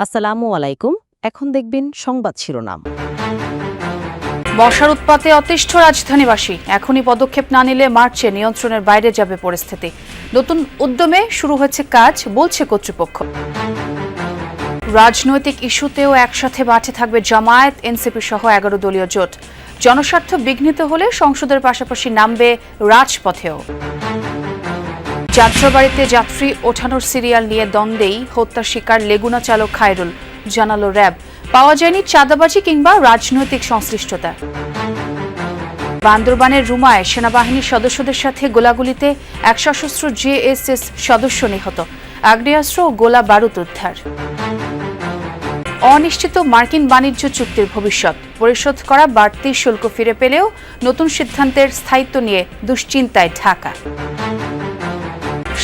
আসসালামু আলাইকুম। এখন দেখবেন সংবাদ শিরোনাম। বর্ষার উৎপাতে অতিষ্ঠ রাজধানীবাসী, এখনই পদক্ষেপ না নিলে মার্চে নিয়ন্ত্রণের বাইরে যাবে পরিস্থিতি। নতুন উদ্যমে শুরু হয়েছে কাজ, বলছে কর্তৃপক্ষ। রাজনৈতিক ইস্যুতেও একসাথে মাঠে থাকবে জামায়াত, এনসিপি সহ 11 দলীয় জোট। জনস্বার্থ বিঘ্নিত হলে সংসদের পাশাপাশি নামবে রাজপথেও। যাত্রাবাড়িতে যাত্রী ওঠানোর সিরিয়াল নিয়ে দ্বন্দ্বেই হত্যার শিকার লেগুনা চালক খায়রুল, জানালো র্যাব। পাওয়া যায়নি চাঁদাবাজি কিংবা রাজনৈতিক সংশ্লিষ্টতা। বান্দরবানের রুমায় সেনাবাহিনীর সদস্যদের সাথে গোলাগুলিতে এক সশস্ত্র জেএসএস সদস্য নিহত, আগ্নেয়াস্ত্র ও গোলা বারুদ উদ্ধার। অনিশ্চিত মার্কিন বাণিজ্য চুক্তির ভবিষ্যৎ, পরিশোধ করা বাড়তি শুল্ক ফিরে পেলেও নতুন সিদ্ধান্তের স্থায়িত্ব নিয়ে দুশ্চিন্তায় ঢাকা।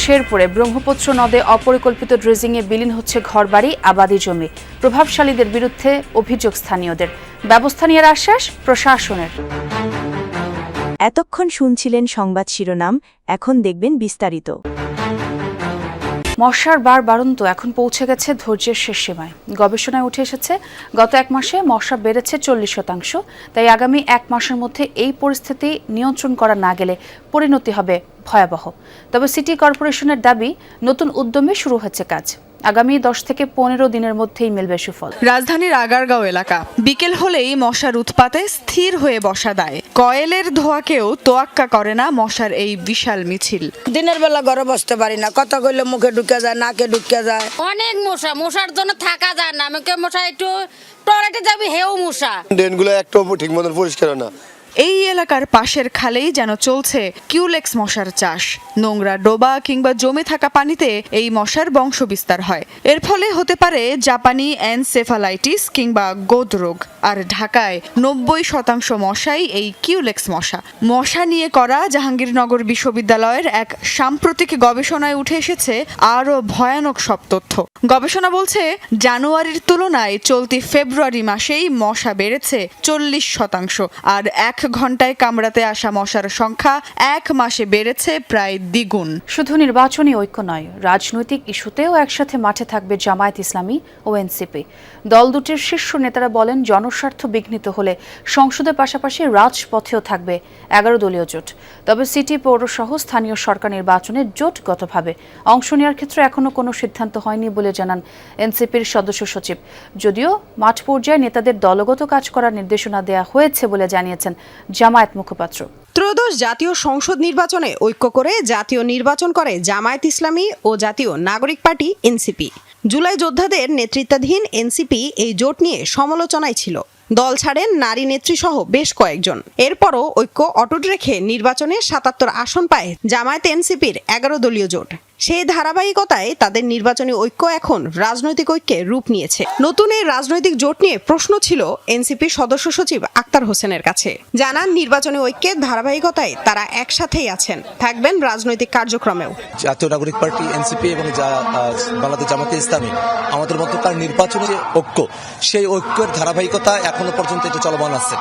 শেরপুরে ব্রহ্মপুত্র নদে অপরিকল্পিত ড্রেজিংয়ে বিলীন হচ্ছে ঘরবাড়ি, আবাদি জমি। প্রভাবশালীদের বিরুদ্ধে অভিযোগ স্থানীয়দের, ব্যবস্থা নেওয়ার আশ্বাস প্রশাসনের। এতক্ষণ শুনছিলেন সংবাদ শিরোনাম, এখন দেখবেন বিস্তারিত। মশার বাড়ন্ত এখন পৌঁছে গেছে ধৈর্যের শেষ সীমায়। গবেষণায় উঠে এসেছে গত এক মাসে মশা বেড়েছে 40%। তাই আগামী এক মাসের মধ্যে এই পরিস্থিতি নিয়ন্ত্রণ করা না গেলে পরিণতি হবে ভয়াবহ। তবে সিটি কর্পোরেশনের দাবি, নতুন উদ্যমে শুরু হচ্ছে কাজ। আগামী 10 থেকে 15 দিনের মধ্যেই মিলবে সুফল। রাজধানীর আগারগাঁও এলাকা বিকেল হলেই মশার উৎপাতে স্থির হয়ে বসা দেয়। কয়েলের ধোঁয়াকেও তোয়াক্কা করে না মশার এই বিশাল মিছিল। দিনের বেলা ঘরে বসতে পারি না, কথা কইলে মুখে ঢুকে যায়, নাকে ঢুকে যায়। অনেক মশার জন্য থাকা যায় না। আমাকে মশা একটু টয়লেটে যাবি, হেও মশা। ড্রেনগুলো একটু ঠিক মতন পরিষ্কার না। এই এলাকার পাশের খালেই যেন চলছে কিউলেক্স মশার চাষ। নোংরা ডোবা কিংবা জমে থাকা পানিতে এই মশার বংশ বিস্তার হয়। এর ফলে হতে পারে জাপানি এনসেফালাইটিস কিংবা গোদ রোগ। আর ঢাকায় 90% মশাই এই কিউলেক্স মশা। মশা নিয়ে করা জাহাঙ্গীরনগর বিশ্ববিদ্যালয়ের এক সাম্প্রতিক গবেষণায় উঠে এসেছে আরও ভয়ানক সব তথ্য। গবেষণা বলছে, জানুয়ারির তুলনায় চলতি ফেব্রুয়ারি মাসেই মশা বেড়েছে 40%। আর 1 ঘন্টায় কামড়াতে আসা মশার সংখ্যা 1 মাসে বেড়েছে প্রায় দ্বিগুণ। শুধু নির্বাচনী ঐক্য নয়, রাজনৈতিক ইস্যুতেও একসাথে মাঠে থাকবে জামায়াত ইসলামী ও এনসিপি। দল দুটির শীর্ষ নেতারা বলেন, জনস্বার্থ বিঘ্নিত হলে সংসদের পাশাপাশি রাজপথেও থাকবে 11 দলীয় জোট। তবে সিটি, পৌরসহ স্থানীয় সরকার নির্বাচনে জোটগতভাবে অংশ নেওয়ার ক্ষেত্রে এখনো কোনো সিদ্ধান্ত হয়নি বলে জানান এনসিপির সদস্য সচিব। যদিও মাঠ পর্যায়ে নেতাদের দলগত কাজ করার নির্দেশনা দেওয়া হয়েছে বলে জানিয়েছেন জামায়াত মুখপাত্র। ত্রয়োদশ জাতীয় সংসদ নির্বাচনে ঐক্য করে জাতীয় নির্বাচন করে জামায়াত ইসলামী ও জাতীয় নাগরিক পার্টি এনসিপি। জুলাই যোদ্ধাদের নেতৃত্বাধীন এনসিপি এই জোট নিয়ে সমালোচনায় ছিল। দল ছাড়েন নারী নেত্রী সহ বেশ কয়েকজন। এরপরও ঐক্য অটুট রেখে নির্বাচনে 77 আসন পায় জামায়াত এনসিপির 11 দলীয় জোট। সেই ধারাবাহিকতায় তাদের নির্বাচনী ঐক্য এখন রাজনৈতিক ঐক্যে রূপ নিয়েছে। নতুন এই রাজনৈতিক জোট নিয়ে প্রশ্ন ছিল এনসিপির সদস্য সচিব আক্তার হোসেনের কাছে। জানান, নির্বাচনী ঐক্যের ধারাবাহিকতায় তারা একসাথেই আছেন, থাকবেন রাজনৈতিক কার্যক্রমেও। জাতীয় নাগরিক পার্টি এনসিপি এবং বাংলাদেশ জামায়াতে ইসলামী আমাদের মধ্যকার নির্বাচনী যে ঐক্য, সেই ঐক্যের ধারাবাহিকতা এখনো পর্যন্ত এটা চলমান আছে।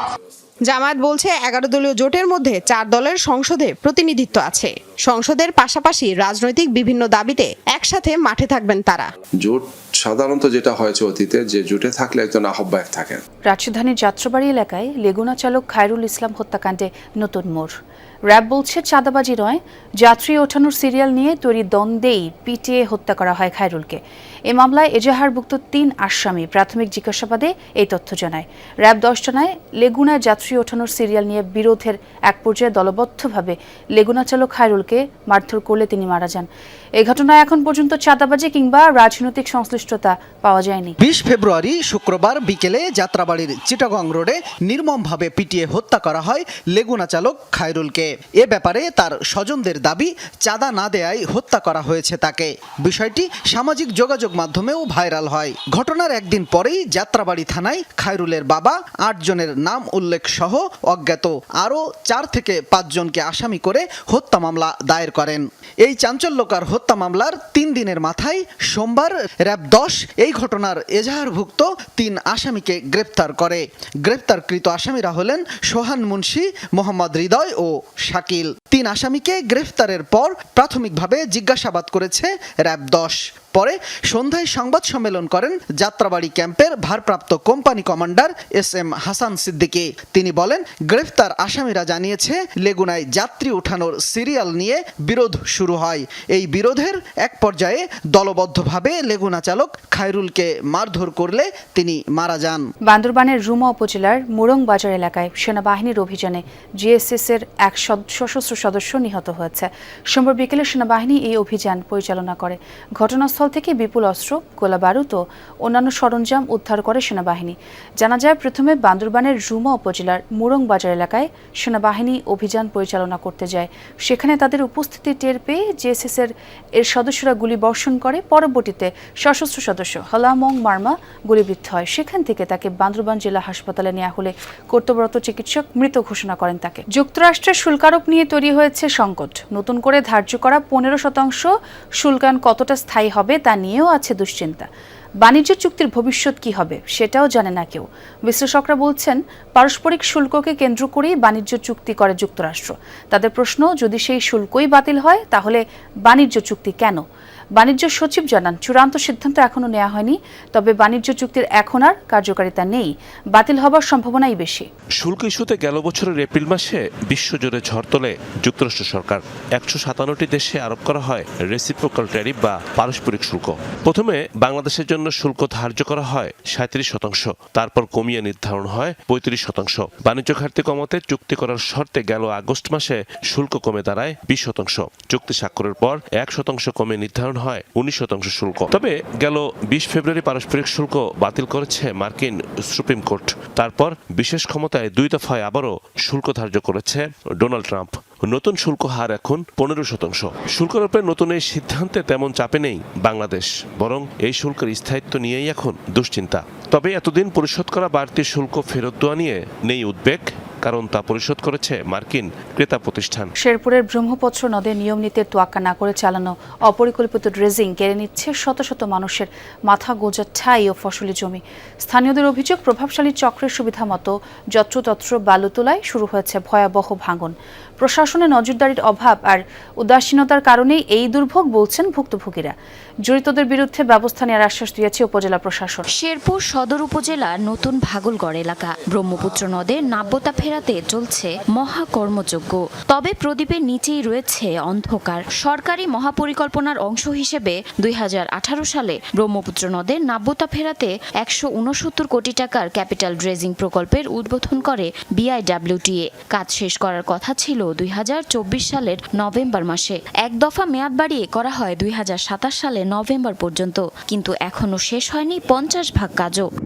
জামায়াত বলছে 11 দলীয় জোটের মধ্যে 4 দলের সংসদে প্রতিনিধিত্ব আছে। সংসদের পাশাপাশি রাজনৈতিক বিভিন্ন দাবিতে একসাথে মাঠে থাকবেন তারা। জোট সাধারণত যেটা হয়েছে অতীতে, যে জোটে থাকলে একজন আহ্বায়ক থাকেন। রাজধানীর যাত্রাবাড়ি এলাকায় লেগুনা চালক খায়রুল ইসলাম হত্যাকাণ্ডে নতুন মোড়। র্যাব বলছে, চাঁদাবাজি নয়, যাত্রী ওঠানোর সিরিয়াল নিয়ে তৈরি দ্বন্দ্বেই পিটিয়ে হত্যা করা হয় খায়রুলকে। এ মামলায় এজাহারভুক্ত 3 আসামি প্রাথমিক জিজ্ঞাসাবাদে এই তথ্য জানায়। র্যাব 10 জানায়, লেগুনায় যাত্রী ওঠানোর সিরিয়াল নিয়ে বিরোধের এক পর্যায়ে দলবদ্ধভাবে লেগুনা চালক খায়রুলকে মারধর করলে তিনি মারা যান। এই ঘটনায় এখন পর্যন্ত চাঁদাবাজি কিংবা রাজনৈতিক সংশ্লিষ্টতা পাওয়া যায়নি। 20 ফেব্রুয়ারি শুক্রবার বিকেলে যাত্রাবাড়ির চিটাগং রোডে নির্মমভাবে পিটিয়ে হত্যা করা হয় লেগুনা চালক খায়রুলকে। এ ব্যাপারে তার স্বজনদের দাবি, চাঁদা না দেয়ায় হত্যা করা হয়েছে তাকে। বিষয়টি সামাজিক যোগাযোগ মাধ্যমেও ভাইরাল হয়। ঘটনার একদিন পরেই যাত্রাবাড়ি থানায় খায়রুলের বাবা 8 জনের নাম উল্লেখ সহ অজ্ঞাত আরও 4 থেকে 5 জনকে আসামি করে হত্যা মামলা দায়ের করেন। এই চাঞ্চল্যকর হত্যা মামলার 3 দিনের মাথায় সোমবার র্যাব 10 এই ঘটনার এজাহারভুক্ত 3 আসামিকে গ্রেপ্তার করে। গ্রেপ্তারকৃত আসামিরা হলেন সোহান মুন্সি, মোহাম্মদ হৃদয় ও শাকিল। 3 আসামিকে গ্রেফতারের পর প্রাথমিকভাবে জিজ্ঞাসাবাদ করেছে র্যাব 10। পরে সন্ধ্যায় সংবাদ সম্মেলন করেন যাত্রাবাড়ি ক্যাম্পের ভারপ্রাপ্ত company commander SM Hasan Siddiqui. তিনি বলেন, গ্রেফতার আসামিরা জানিয়েছে লেগুনায় যাত্রী ওঠানোর সিরিয়াল নিয়ে বিরোধ শুরু হয়। এই বিরোধের এক পর্যায়ে দলবদ্ধভাবে লেগুনা চালক খায়রুলকে মারধর করলে তিনি মারা যান। বান্দরবানের রুমা উপজেলার মুরং বাজার এলাকায় সেনাবাহিনীর অভিযানে GSS এর এক সশস্ত্র সদস্য নিহত হয়েছে। সোমবার বিকেলে সেনাবাহিনী এই অভিযান পরিচালনা করে। ঘটনাস্থল থেকে বিপুল অস্ত্র, গোলা বারুদ ও অন্যান্য সরঞ্জাম উদ্ধার করে সেনাবাহিনী। জানা যায়, প্রথমে বান্দরবানের রুমা উপজেলার মুরং বাজার এলাকায় সেনাবাহিনী অভিযান পরিচালনা করতে যায়। সেখানে তাদের উপস্থিতি টের পেয়ে GSS এর সদস্যরা গুলি বর্ষণ করে। পরবর্তীতে সশস্ত্র সদস্য হলামং মার্মা গুলিবিদ্ধ হয়। সেখান থেকে তাকে বান্দরবান জেলা হাসপাতালে নেওয়া হলে কর্তব্যরত চিকিৎসক মৃত ঘোষণা করেন তাকে। যুক্তরাষ্ট্রের শুল্কারোপ নিয়ে তৈরি হয়েছে সংকট। নতুন করে ধার্য করা 15% শুল্কায়ন কতটা স্থায়ী হবে তা নিয়েও আছে দুশ্চিন্তা। বাণিজ্য চুক্তির ভবিষ্যৎ কি হবে সেটাও জানে না কেউ। বিশ্লেষকরা বলছেন, পারস্পরিক শুল্ককে কেন্দ্র করেই বাণিজ্য চুক্তি করে যুক্তরাষ্ট্র। তাদের প্রশ্ন, যদি সেই শুল্কই বাতিল হয় তাহলে বাণিজ্য চুক্তি কেন? বাণিজ্য সচিব জানান, চূড়ান্ত সিদ্ধান্ত এখনো নেওয়া হয়নি, তবে বাণিজ্য চুক্তির এখন আর কার্যকারিতা নেই। বাতিল হবার সম্ভাবনাই বেশি। শুল্ক ইস্যুতে গেল বছরের এপ্রিল মাসে বিশ্বজুড়ে ঝড় তোলে যুক্তরাষ্ট্র সরকার। 157টি দেশে আরোপ করা হয় রেসিপ্রোকাল ট্যারিফ বা পারস্পরিক শুল্ক। প্রথমে বাংলাদেশের জন্য শুল্ক ধার্য করা হয় 37%, তারপর কমিয়ে নির্ধারণ হয় 35%। বাণিজ্য ঘাটতি কমাতে চুক্তি করার শর্তে গেল আগস্ট মাসে শুল্ক কমে দাঁড়ায় 20%। চুক্তি স্বাক্ষরের পর 1% কমে নির্ধারণ হয় 19% শুল্ক। তবে গেল 20 ফেব্রুয়ারি পারস্পরিক শুল্ক বাতিল করেছে মার্কিন সুপ্রিম কোর্ট। তারপর বিশেষ ক্ষমতায় 2 দফায় আবারও শুল্ক ধার্য করেছে ডোনাল্ড ট্রাম্প। নতুন শুল্ক হার এখন 15%। শুল্কারোপের নতুন এই সিদ্ধান্তে তেমন চাপে নেই বাংলাদেশ, বরং এই শুল্কের স্থায়িত্ব নিয়েই এখন দুশ্চিন্তা। তবে এতদিন পরিশোধ করা বাড়তি শুল্ক ফেরত দেওয়া নিয়ে নেই উদ্বেগ, কারণ তা পরিশোধ করেছে মার্কিন ক্রেতা প্রতিষ্ঠান। শেরপুরের ব্রহ্মপুত্র নদে নিয়ম নীতির তোয়াক্কা না করে চালানো অপরিকল্পিত ড্রেজিং কেড়ে নিচ্ছে শত শত মানুষের মাথা গোঁজা ঠাই ও ফসলি জমি। স্থানীয়দের অভিযোগ, প্রভাবশালী চক্রের সুবিধা মতো যত্রতত্র বালু তোলায় শুরু হয়েছে ভয়াবহ ভাঙন। প্রশাসনের নজরদারির অভাব আর উদাসীনতার কারণেই এই দুর্ভোগ বলছেন ভুক্তভোগীরা। জড়িতদের বিরুদ্ধে ব্যবস্থা নেওয়ার আশ্বাস দিয়েছে উপজেলা প্রশাসন। শেরপুর সদর উপজেলার নতুন ভাগলগড় এলাকা। ব্রহ্মপুত্র নদের নাব্যতা ফেরাতে চলছে মহাকর্মযজ্ঞ। তবে প্রদীপের নিচেই রয়েছে অন্ধকার। সরকারি মহাপরিকল্পনার অংশ হিসেবে 2018 সালে ব্রহ্মপুত্র নদের নাব্যতা ফেরাতে 169 কোটি টাকার ক্যাপিটাল ড্রেজিং প্রকল্পের উদ্বোধন করে BIWTA। কাজ শেষ করার কথা ছিল 2024 সালের নভেম্বর মাসে। এক দফা মেয়াদ বাড়িয়ে করা হয় 2027 সালের নভেম্বর পর্যন্ত, কিন্তু এখনো শেষ হয়নি 50 ভাগ কাজও।